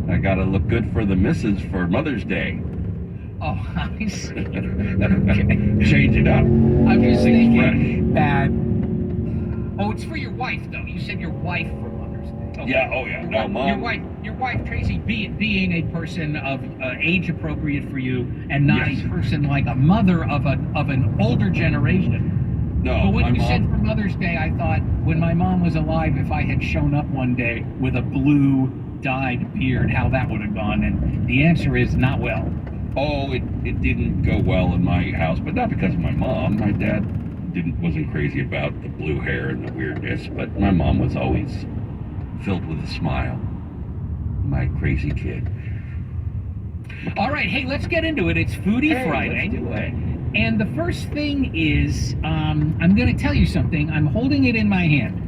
I gotta look good for the missus for Mother's Day. Oh, I see. Okay. Change it up. I'm just Things thinking that. Oh, it's for your wife, though. You said your wife for Mother's Day. Okay. Yeah. Oh yeah. No, Mom. Your wife, Tracy, being a person of age appropriate for you, and not Yes. a person like a mother of an older generation. No, But when my you mom. said for Mother's Day, I thought when my mom was alive, if I had shown up one day with a blue dyed beard, how that would have gone. And the answer is not well. Oh, it didn't go well in my house, but not because of my mom. My dad wasn't crazy about the blue hair and the weirdness, but my mom was always filled with a smile. My crazy kid. All right, hey, let's get into it. It's Foodie Friday. Let's do it. And the first thing is, I'm going to tell you something. I'm holding it in my hand.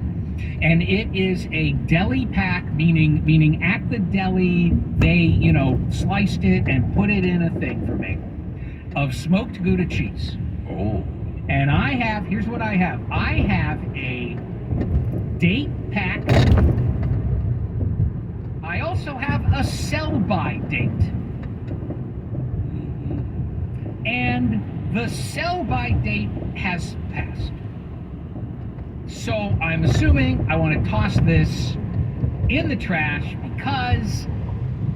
And it is a deli pack, meaning at the deli, they, sliced it and put it in a thing for me of smoked Gouda cheese. Oh. And here's what I have. I have a date pack. I also have a sell-by date. And the sell-by date has passed. So I'm assuming I want to toss this in the trash because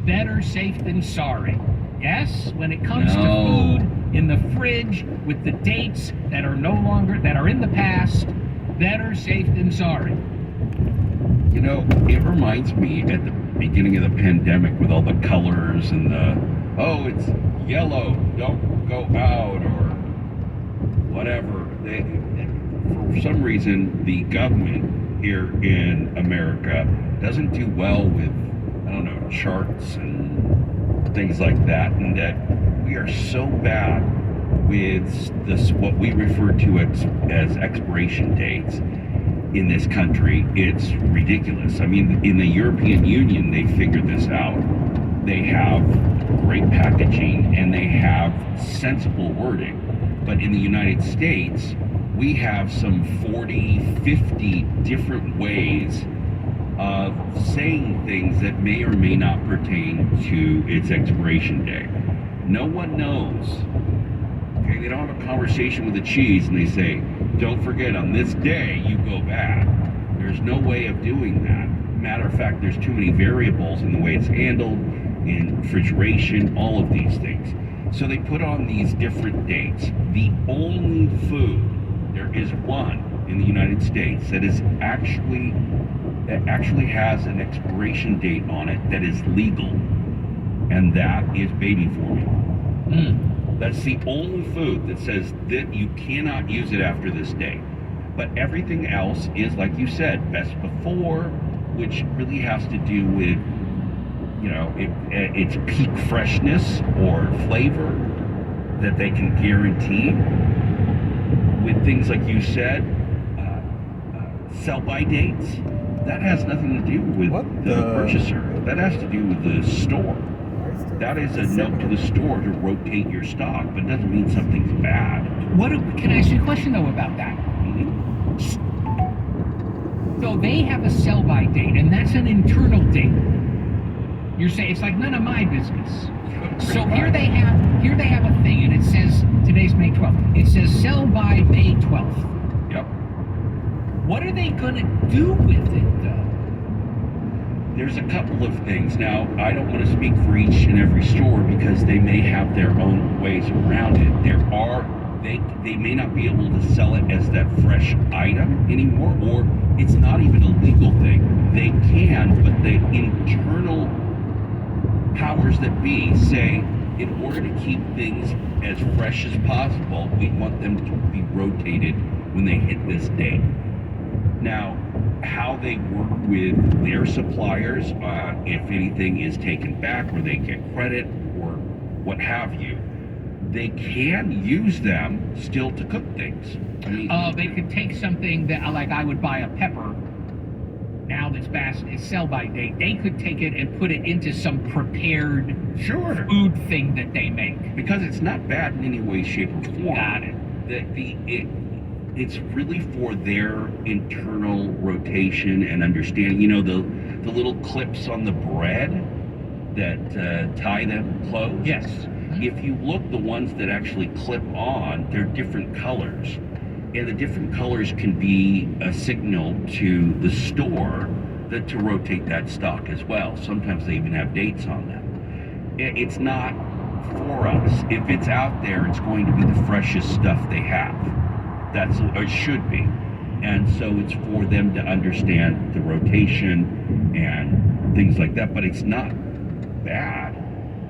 better safe than sorry. Yes, when it comes to food in the fridge with the dates that are in the past, better safe than sorry. It reminds me at the beginning of the pandemic with all the colors and it's yellow, don't go out, or whatever. For some reason, the government here in America doesn't do well with, charts and things like that, and that we are so bad with this, what we refer to as expiration dates in this country. It's ridiculous. I mean, in the European Union, they figured this out. They have great packaging and they have sensible wording. But in the United States, we have some 40, 50 different ways of saying things that may or may not pertain to its expiration date. No one knows. Okay, they don't have a conversation with the cheese and they say, don't forget, on this day you go bad. There's no way of doing that. Matter of fact, there's too many variables in the way it's handled, in refrigeration, all of these things. So they put on these different dates. The only food, there is one in the United States that actually has an expiration date on it that is legal, and that is baby formula. That's the only food that says that you cannot use it after this date. But everything else is, like you said, best before, which really has to do with, its peak freshness or flavor that they can guarantee. With things like you said, sell-by dates, that has nothing to do with the purchaser. That has to do with the store. That is a note to the store to rotate your stock, but it doesn't mean something's bad. Can I ask you a question, though, about that? Mm-hmm. So they have a sell-by date, and that's an internal date. You're saying it's like none of my business. So here they have a thing, and it says today's May 12th. It says sell by May 12th. Yep. What are they going to do with it, though? There's a couple of things. Now, I don't want to speak for each and every store because they may have their own ways around it. They may not be able to sell it as that fresh item anymore, or it's not even a legal thing. They can, but the internal powers that be say, in order to keep things as fresh as possible, we want them to be rotated when they hit this date. Now, how they work with their suppliers, if anything is taken back or they get credit or what have you, they can use them still to cook things. I mean, they could take something that, like I would buy a pepper, now that's past its sell-by date, they could take it and put it into some prepared food thing that they make. Because it's not bad in any way, shape, or form. Got it. It's really for their internal rotation and understanding. The little clips on the bread that tie them closed. Yes. If you look, the ones that actually clip on, they're different colors. And the different colors can be a signal to the store that to rotate that stock as well. Sometimes they even have dates on them. It's not for us. If it's out there, it's going to be the freshest stuff they have. That's, or it should be. And so it's for them to understand the rotation and things like that, but it's not bad.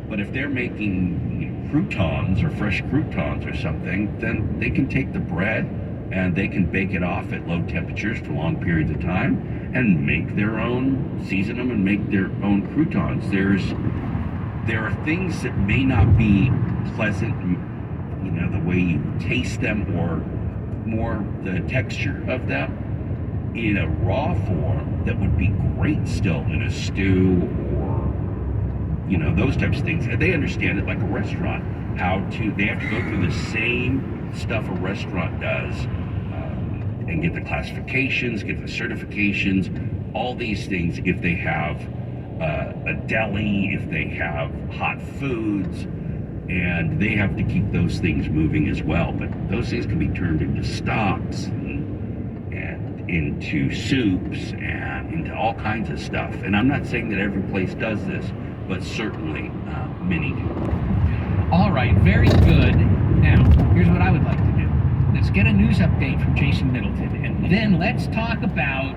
But if they're making croutons or fresh croutons or something, then they can take the bread and they can bake it off at low temperatures for long periods of time and make their own, season them and make their own croutons. There are things that may not be pleasant, you know, the way you taste them or more the texture of them in a raw form that would be great still in a stew or, you know, those types of things. And they understand it like a restaurant, they have to go through the same stuff a restaurant does and get the classifications, get the certifications, all these things. If they have a deli, if they have hot foods, and they have to keep those things moving as well. But those things can be turned into stocks and into soups and into all kinds of stuff. And I'm not saying that every place does this, but certainly many do. All right, very good. Now, here's what I would like to do. Let's get a news update from Jason Middleton, and then let's talk about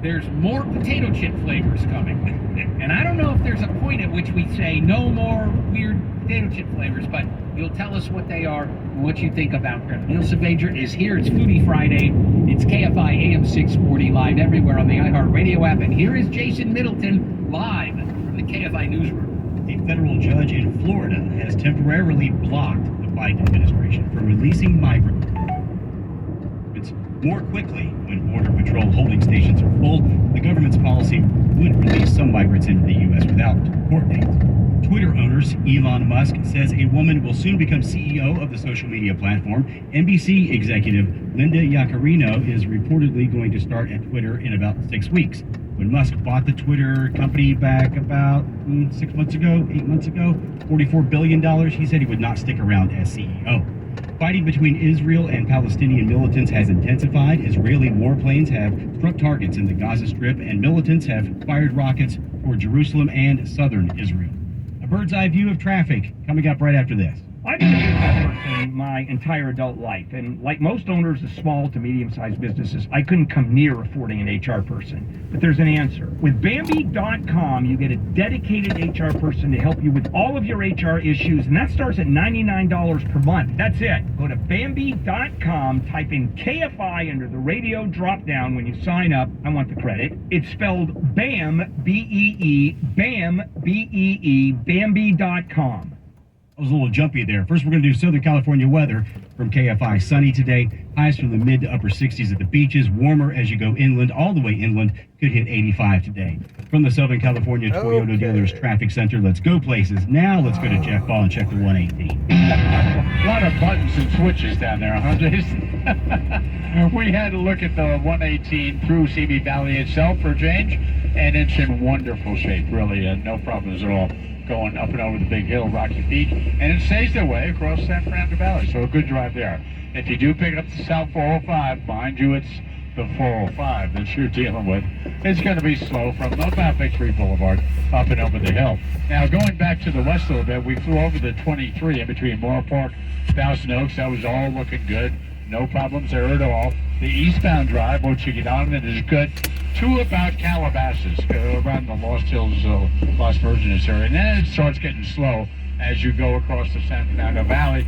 there's more potato chip flavors coming. And I don't know if there's a point at which we say no more weird potato chip flavors, but you'll tell us what they are and what you think about them. Neil Savager is here. It's Foodie Friday. It's KFI AM 640 live everywhere on the iHeartRadio app. And here is Jason Middleton live from the KFI newsroom. A federal judge in Florida has temporarily blocked the Biden administration from releasing migrants more quickly when Border Patrol holding stations are full. The government's policy would release some migrants into the U.S. without court dates. Twitter owners Elon Musk says a woman will soon become CEO of the social media platform. NBC executive Linda Yaccarino is reportedly going to start at Twitter in about 6 weeks. When Musk bought the Twitter company back about 8 months ago, $44 billion, he said he would not stick around as CEO. Fighting between Israel and Palestinian militants has intensified. Israeli warplanes have struck targets in the Gaza Strip, and militants have fired rockets toward Jerusalem and southern Israel. A bird's eye view of traffic coming up right after this. I've been a business person my entire adult life, and like most owners of small to medium-sized businesses, I couldn't come near affording an HR person. But there's an answer. With Bambi.com, you get a dedicated HR person to help you with all of your HR issues, and that starts at $99 per month. That's it. Go to Bambi.com, type in KFI under the radio drop-down when you sign up. I want the credit. It's spelled BAM, B-E-E, BAM, B-E-E, Bambi.com. I was a little jumpy there. First, we're going to do Southern California weather from KFI. Sunny today. Highs from the mid to upper 60s at the beaches. Warmer as you go inland. All the way inland. Could hit 85 today. From the Southern California Toyota Dealers Traffic Center, let's go places. Now let's go to Jeff Ball and check the 118. A lot of buttons and switches down there, huh, Jason? We had to look at the 118 through CB Valley itself for a change, and it's in wonderful shape, really. No problems at all. Going up and over the big hill, Rocky Peak, and it stays their way across San Fernando Valley, so a good drive there. If you do pick up the South 405, mind you, it's the 405 that you're dealing with. It's going to be slow from about Victory Boulevard up and over the hill. Now, going back to the west a little bit, we flew over the 23 in between Moore Park, Thousand Oaks. That was all looking good. No problems there at all. The eastbound drive, once you get on it, is good to about Calabasas, around the Lost Hills, Las Virgenes area. And then it starts getting slow as you go across the San Fernando Valley.